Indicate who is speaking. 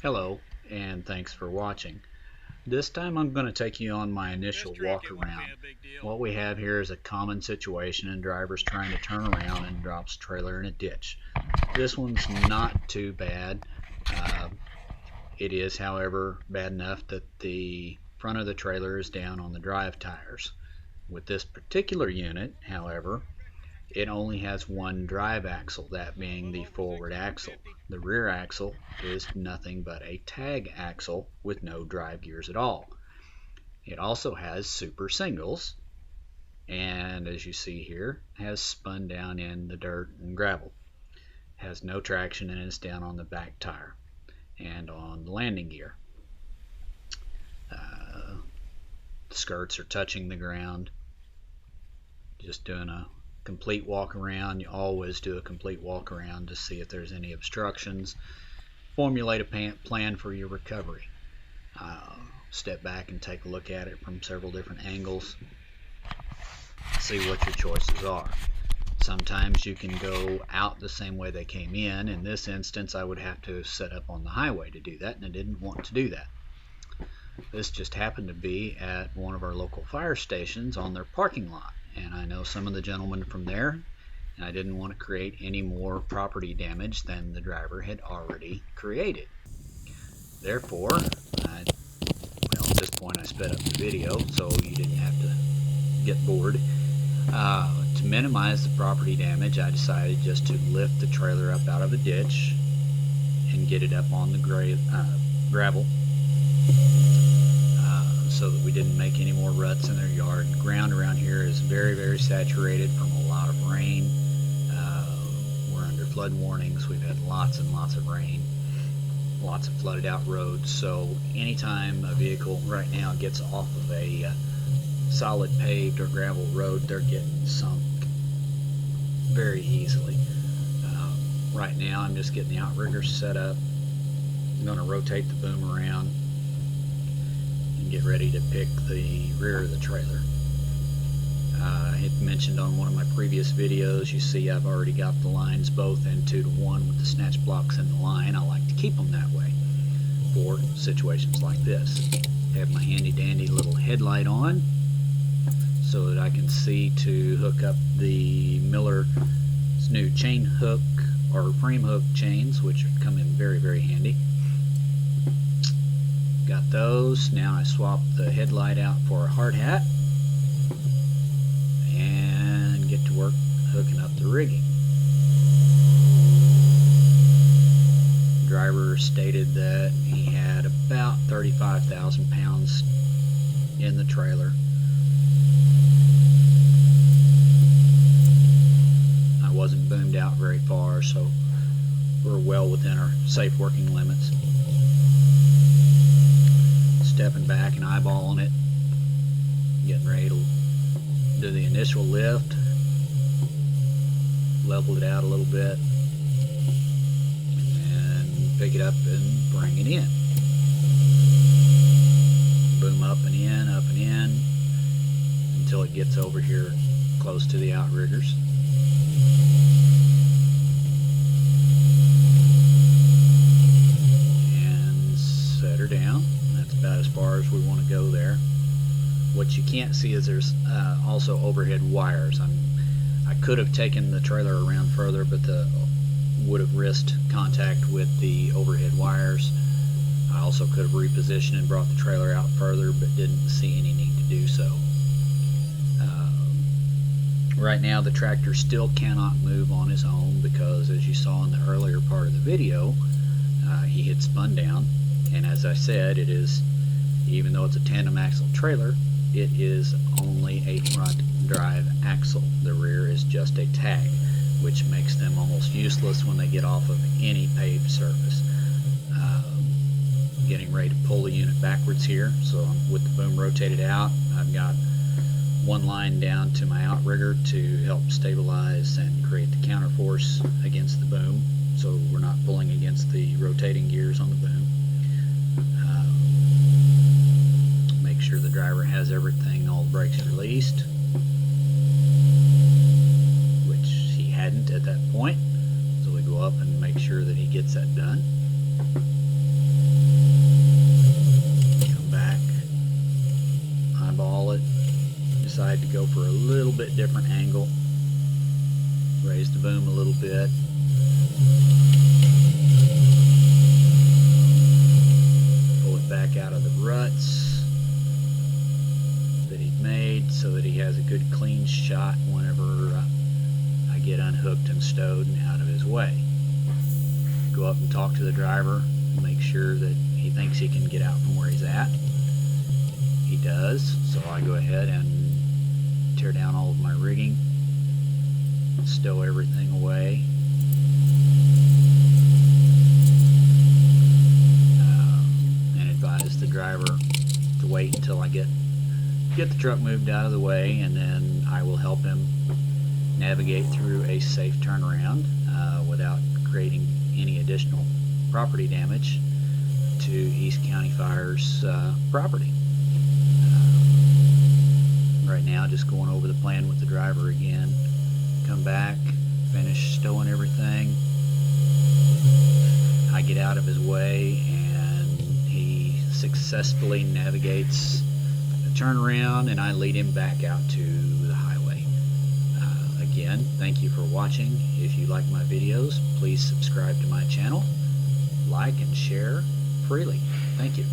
Speaker 1: Hello, and thanks for watching. This time I'm going to take you on my initial walk around. What we have here is a common situation, and drivers trying to turn around and drops trailer in a ditch. This one's not too bad. Uh, it is, however, bad enough that the front of the trailer is down on the drive tires. With this particular unit, however, it only has one drive axle, that being the forward axle. The rear axle is nothing but a tag axle with no drive gears at all. It also has super singles, and as you see here, has spun down in the dirt and gravel. Has no traction and is down on the back tire and on the landing gear. The skirts are touching the ground. Just doing a complete walk around. You always do a complete walk around to see if there's any obstructions. Formulate a plan for your recovery. Step back and take a look at it from several different angles. See what your choices are. Sometimes you can go out the same way they came in. In this instance, I would have to set up on the highway to do that, and I didn't want to do that. This just happened to be at one of our local fire stations on their parking lot, and I know some of the gentlemen from there, and I didn't want to create any more property damage than the driver had already created. Therefore, at this point I sped up the video so you didn't have to get bored. To minimize the property damage, I decided just to lift the trailer up out of a ditch and get it up on the gravel, so that we didn't make any more ruts in their yard. The ground around here is very, very saturated from a lot of rain. We're under flood warnings. We've had lots and lots of rain, lots of flooded out roads. So anytime a vehicle right now gets off of a solid paved or gravel road, they're getting sunk very easily. Right now I'm just getting the outriggers set up. I'm going to rotate the boom around and get ready to pick the rear of the trailer. I had mentioned on one of my previous videos, you see I've already got the lines both in 2 to 1 with the snatch blocks in the line. I like to keep them that way for situations like this. I have my handy dandy little headlight on so that I can see to hook up the Miller's new chain hook or frame hook chains, which come in very, very handy. Got those. Now I swap the headlight out for a hard hat and get to work hooking up the rigging. The driver stated that he had about 35,000 pounds in the trailer. I wasn't boomed out very far, so we're well within our safe working limits. Stepping back and eyeballing it, getting ready to do the initial lift, level it out a little bit, and pick it up and bring it in. Boom up and in until it gets over here close to the outriggers. And set her down. That's about as far as we want to go there. What you can't see is there's also overhead wires. I could have taken the trailer around further, but would have risked contact with the overhead wires. I also could have repositioned and brought the trailer out further, but didn't see any need to do so. Right now the tractor still cannot move on his own because, as you saw in the earlier part of the video, he had spun down. And as I said, it is, even though it's a tandem axle trailer, it is only a front drive axle. The rear is just a tag, which makes them almost useless when they get off of any paved surface. Getting ready to pull the unit backwards here, so with the boom rotated out, I've got one line down to my outrigger to help stabilize and create the counterforce against the boom, so we're not pulling against the rotating gears on the boom. Make sure the driver has everything, all the brakes released, which he hadn't at that point, so we go up and make sure that he gets that done. go for a little bit different angle. Raise the boom a little bit. Pull it back out of the ruts that he's made so that he has a good clean shot whenever I get unhooked and stowed and out of his way. Go up and talk to the driver, make sure that he thinks he can get out from where he's at. He does, so I go ahead and tear down all of my rigging, stow everything away, and advise the driver to wait until I get the truck moved out of the way, and then I will help him navigate through a safe turnaround without creating any additional property damage to East County Fire's property. Right now, just going over the plan with the driver again. Come back, finish stowing everything. I get out of his way, and he successfully navigates the turnaround, and I lead him back out to the highway. Again, thank you for watching. If you like my videos, please subscribe to my channel, like and share freely. Thank you.